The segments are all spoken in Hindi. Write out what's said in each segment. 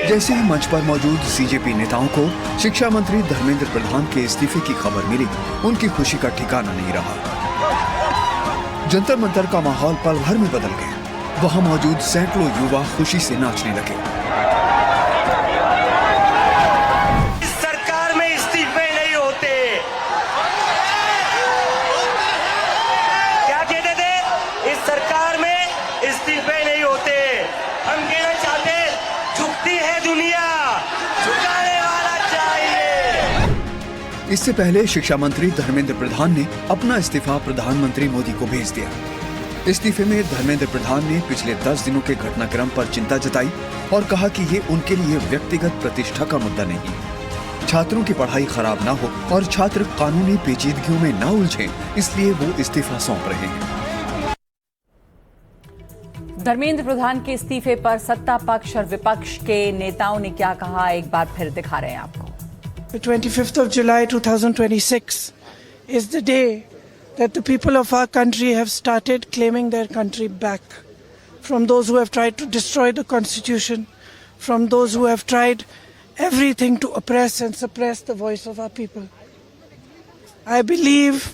जैसे ही मंच पर मौजूद सीजेपी नेताओं को शिक्षा मंत्री धर्मेंद्र प्रधान के इस्तीफे की खबर मिली, उनकी खुशी का ठिकाना नहीं रहा। जंतर मंतर का माहौल पल भर में बदल गया। वहां मौजूद सैकड़ों युवा खुशी से नाचने लगे। इस सरकार में इस्तीफे नहीं होते। क्या कहते थे? इस सरकार में इस्तीफे नहीं होते। हम कहना चाहते, झुकती है दुनिया, झुकाने वाला चाहिए। इससे पहले शिक्षा मंत्री धर्मेंद्र प्रधान ने अपना इस्तीफा प्रधानमंत्री मोदी को भेज दिया। इस्तीफे में धर्मेंद्र प्रधान ने पिछले 10 दिनों के घटनाक्रम पर चिंता जताई और कहा कि ये उनके लिए व्यक्तिगत प्रतिष्ठा का मुद्दा नहीं। छात्रों की पढ़ाई खराब ना हो और छात्र कानूनी पेचीदगियों में न उलझें, इसलिए वो इस्तीफा सौंप रहे हैं। धर्मेंद्र प्रधान के इस्तीफे पर सत्ता पक्ष और विपक्ष के नेताओं ने क्या कहा, एक बार फिर दिखा रहे हैं आपको। The 25th of July 2026 is the day that the people of our country have started claiming their country back from those who have tried to destroy the constitution, from those who have tried everything to oppress and suppress the voice of our people. I believe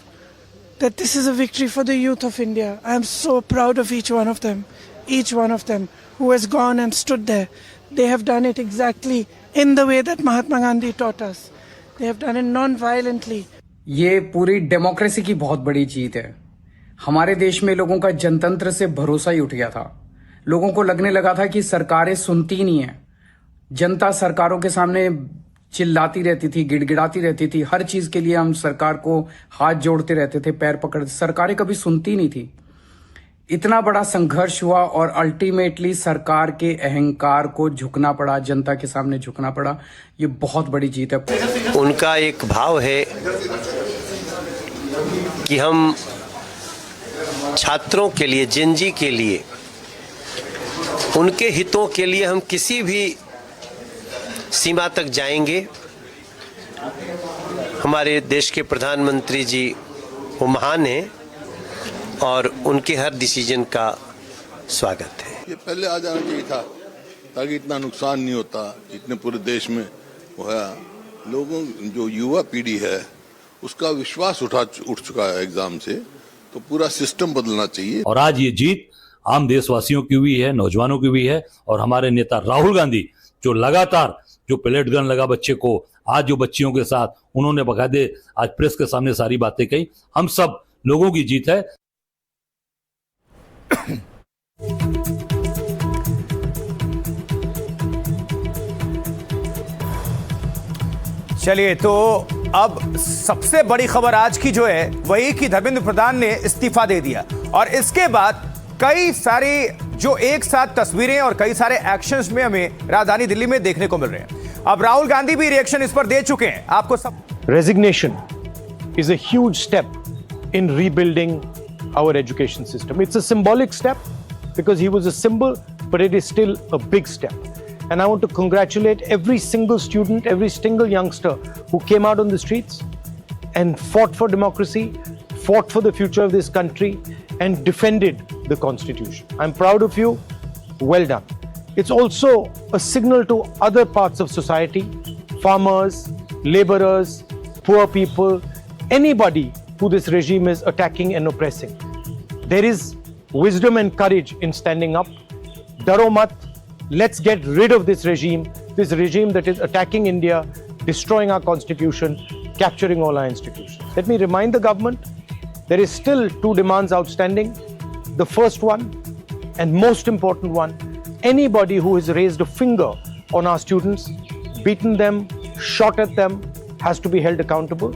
that this is a victory for the youth of India. I am so proud of each one of them who has gone and stood there. They have done it exactly in the way that Mahatma Gandhi taught us. They have done it non-violently. ये पूरी डेमोक्रेसी की बहुत बड़ी जीत है। हमारे देश में लोगों का जनतंत्र से भरोसा ही उठ गया था। लोगों को लगने लगा था कि सरकारें सुनती नहीं है। जनता सरकारों के सामने चिल्लाती रहती थी, गिड़गिड़ाती रहती थी। हर चीज के लिए हम सरकार को हाथ जोड़ते रहते थे, पैर पकड़ते। सरकारें कभी सुनती नहीं थी। इतना बड़ा संघर्ष हुआ और अल्टीमेटली सरकार के अहंकार को झुकना पड़ा, जनता के सामने झुकना पड़ा। ये बहुत बड़ी जीत है। उनका एक भाव है कि हम छात्रों के लिए, जेनजी के लिए, उनके हितों के लिए हम किसी भी सीमा तक जाएंगे। हमारे देश के प्रधानमंत्री जी वो महान हैं और उनके हर डिसीजन का स्वागत है। ये पहले आ जाना चाहिए था ताकि इतना नुकसान नहीं होता। इतने पूरे देश में हुआ, लोगों जो युवा पीढ़ी है उसका विश्वास उठ चुका है एग्जाम से, तो पूरा सिस्टम बदलना चाहिए। और आज ये जीत आम देशवासियों की हुई है, नौजवानों की हुई है। और हमारे नेता राहुल गांधी जो लगातार जो पेलेट गन लगा बच्चे को, आज जो बच्चियों के साथ उन्होंने बकायदे आज प्रेस के सामने सारी बातें कही, हम सब लोगों की जीत है। चलिए, तो अब सबसे बड़ी खबर आज की जो है वही कि धर्मेंद्र प्रधान ने इस्तीफा दे दिया और इसके बाद कई सारी जो एक साथ तस्वीरें और कई सारे एक्शंस में हमें राजधानी दिल्ली में देखने को मिल रहे हैं। अब राहुल गांधी भी रिएक्शन इस पर दे चुके हैं। आपको सब resignation is a huge step in rebuilding our education system. It's a symbolic step because he was a symbol, but it is still a big step. And I want to congratulate every single student, every single youngster who came out on the streets and fought for democracy, fought for the future of this country, and defended the Constitution. I'm proud of you. Well done. It's also a signal to other parts of society, farmers, laborers, poor people, anybody who this regime is attacking and oppressing. There is wisdom and courage in standing up. Daro mat. Let's get rid of this regime that is attacking India, destroying our constitution, capturing all our institutions. Let me remind the government, there is still 2 demands outstanding. The first one, and most important one, anybody who has raised a finger on our students, beaten them, shot at them, has to be held accountable.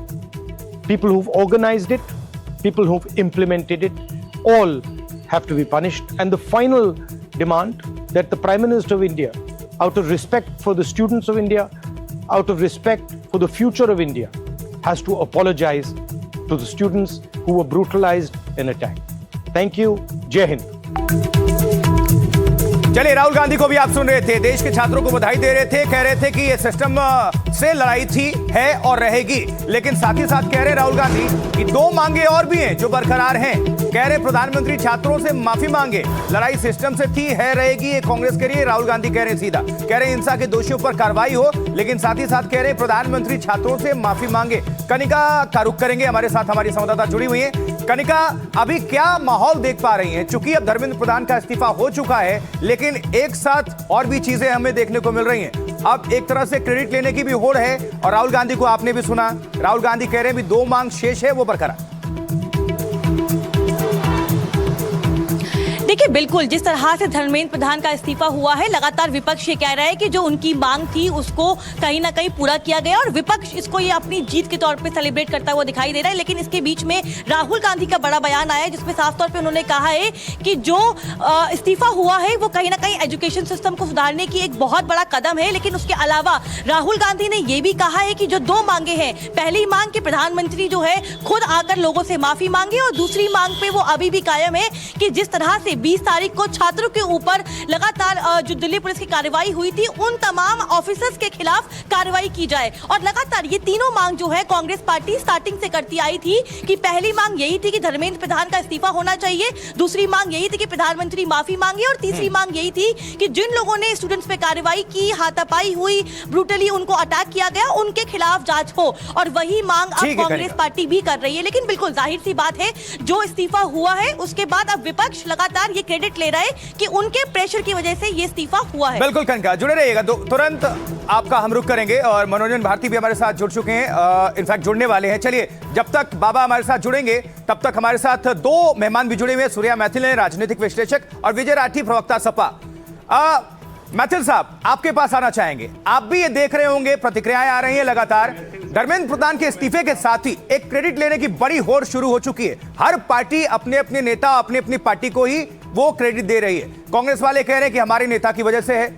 People who've organized it, people who've implemented it, all have to be punished. And the final demand that the Prime Minister of India, out of respect for the students of India, out of respect for the future of India, has to apologize to the students who were brutalized and attacked. Thank you. Jai Hind. चलिए, राहुल गांधी को भी आप सुन रहे थे, देश के छात्रों को बधाई दे रहे थे, कह रहे थे कि ये सिस्टम से लड़ाई थी, है और रहेगी। लेकिन साथ ही साथ कह रहे राहुल गांधी कि 2 मांगे और भी हैं जो बरकरार हैं। कह रहे प्रधानमंत्री छात्रों से माफी मांगे, लड़ाई सिस्टम से थी, है, रहेगी। ये कांग्रेस कह रही है, राहुल गांधी कह रहे हैं सीधा। कह रहे हिंसा के दोषियों पर कार्रवाई हो, लेकिन साथ ही साथ कह रहे प्रधानमंत्री छात्रों से माफी मांगे। कनिका का रुख करेंगे, हमारे साथ हमारी संवाददाता जुड़ी हुई है। कनिका, अभी क्या माहौल देख पा रही हैं? चूंकि अब धर्मेंद्र प्रधान का इस्तीफा हो चुका है, लेकिन एक साथ और भी चीजें हमें देखने को मिल रही हैं। अब एक तरह से क्रेडिट लेने की भी होड़ है, और राहुल गांधी को आपने भी सुना, राहुल गांधी कह रहे हैं भी 2 मांग शेष है वो बरकरार। देखिए, बिल्कुल जिस तरह से धर्मेंद्र प्रधान का इस्तीफा हुआ है, लगातार विपक्ष ये कह रहा है कि जो उनकी मांग थी उसको कहीं ना कहीं पूरा किया गया, और विपक्ष इसको ये अपनी जीत के तौर पे सेलिब्रेट करता हुआ दिखाई दे रहा है। लेकिन इसके बीच में राहुल गांधी का बड़ा बयान आया है, जिसमें साफ तौर पे उन्होंने कहा है कि जो इस्तीफा हुआ है वो कहीं ना कहीं एजुकेशन सिस्टम को सुधारने की एक बहुत बड़ा कदम है। लेकिन उसके अलावा राहुल गांधी ने ये भी कहा है कि जो 2 मांगे हैं, पहली मांग कि प्रधानमंत्री जो है खुद आकर लोगों से माफी मांगे, और दूसरी मांग पे वो अभी भी कायम है कि जिस तरह से 20 तारीख को छात्रों के ऊपर लगातार जो दिल्ली पुलिस की कार्रवाई हुई थी, उन तमाम ऑफिसर्स के खिलाफ कार्रवाई की जाए। और लगातार ये तीनों मांग जो है कांग्रेस पार्टी स्टार्टिंग से करती आई थी कि पहली मांग यही थी कि धर्मेंद्र प्रधान का इस्तीफा होना चाहिए, दूसरी मांग यही थी कि प्रधानमंत्री माफी मांगे, और तीसरी मांग यही थी कि जिन लोगों ने स्टूडेंट्स पे कार्रवाई की, हाथापाई हुई, ब्रूटली उनको अटैक किया गया, उनके खिलाफ जांच हो। और वही मांग अब कांग्रेस पार्टी भी कर रही है। लेकिन बिल्कुल जाहिर सी बात है, जो इस्तीफा हुआ है उसके बाद अब विपक्ष लगातार ये क्रेडिट ले रहा है कि उनके प्रेशर की वजह से ये इस्तीफा हुआ है। बिल्कुल कनका, जुड़े रहिएगा, तुरंत आपका हम रुख करेंगे। और मनोरंजन भारती भी हमारे साथ जुड़ चुके हैं, इनफैक्ट जुड़ने वाले हैं। चलिए, जब तक बाबा हमारे साथ जुड़ेंगे तब तक हमारे साथ 2 मेहमान भी जुड़े हुए हैं, सूर्या मैथिल हैं, राजनीतिक विश्लेषक, और विजय राठी, प्रवक्ता सपा। मैथिल साहब, आपके पास आना चाहेंगे। आप भी ये देख रहे होंगे, प्रतिक्रियाएं आ रही हैं लगातार। धर्मेंद्र प्रधान के इस्तीफे के साथ ही एक क्रेडिट लेने की बड़ी होड़ शुरू हो चुकी है। हर पार्टी अपने अपने नेता, अपनी अपनी पार्टी को ही वो क्रेडिट दे रही है। कांग्रेस वाले कह रहे हैं कि हमारे नेता की वजह से है,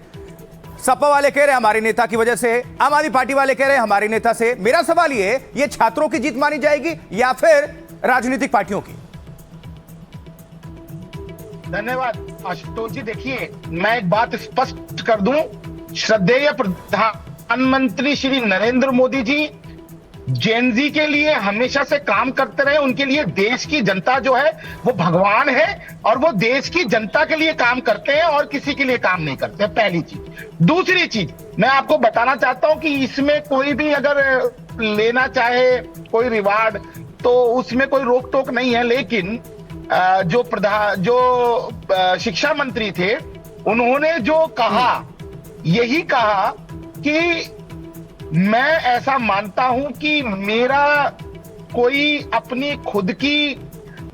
सपा वाले कह रहे हैं हमारे नेता की वजह से है, आम आदमी पार्टी वाले कह रहे हैं हमारे नेता से। मेरा सवाल ये छात्रों की जीत मानी जाएगी या फिर राजनीतिक पार्टियों की? धन्यवाद आशुतोष जी। देखिए, मैं एक बात स्पष्ट कर दूं, श्रद्धेय प्रधानमंत्री श्री नरेंद्र मोदी जी जेन जी के लिए हमेशा से काम करते रहे। उनके लिए देश की जनता जो है वो भगवान है, और वो देश की जनता के लिए काम करते हैं और किसी के लिए काम नहीं करते, पहली चीज। दूसरी चीज मैं आपको बताना चाहता हूं कि इसमें कोई भी अगर लेना चाहे कोई रिवार्ड तो उसमें कोई रोक टोक नहीं है। लेकिन जो शिक्षा मंत्री थे, उन्होंने जो कहा, यही कहा कि मैं ऐसा मानता हूं कि मेरा कोई अपनी खुद की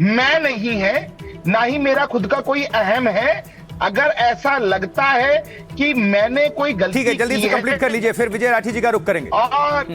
मैं नहीं है, ना ही मेरा खुद का कोई अहम है। अगर ऐसा लगता है कि मैंने कोई गलती, ठीक है, जल्दी से कंप्लीट कर लीजिए, फिर विजय राठी जी का रुख करेंगे। और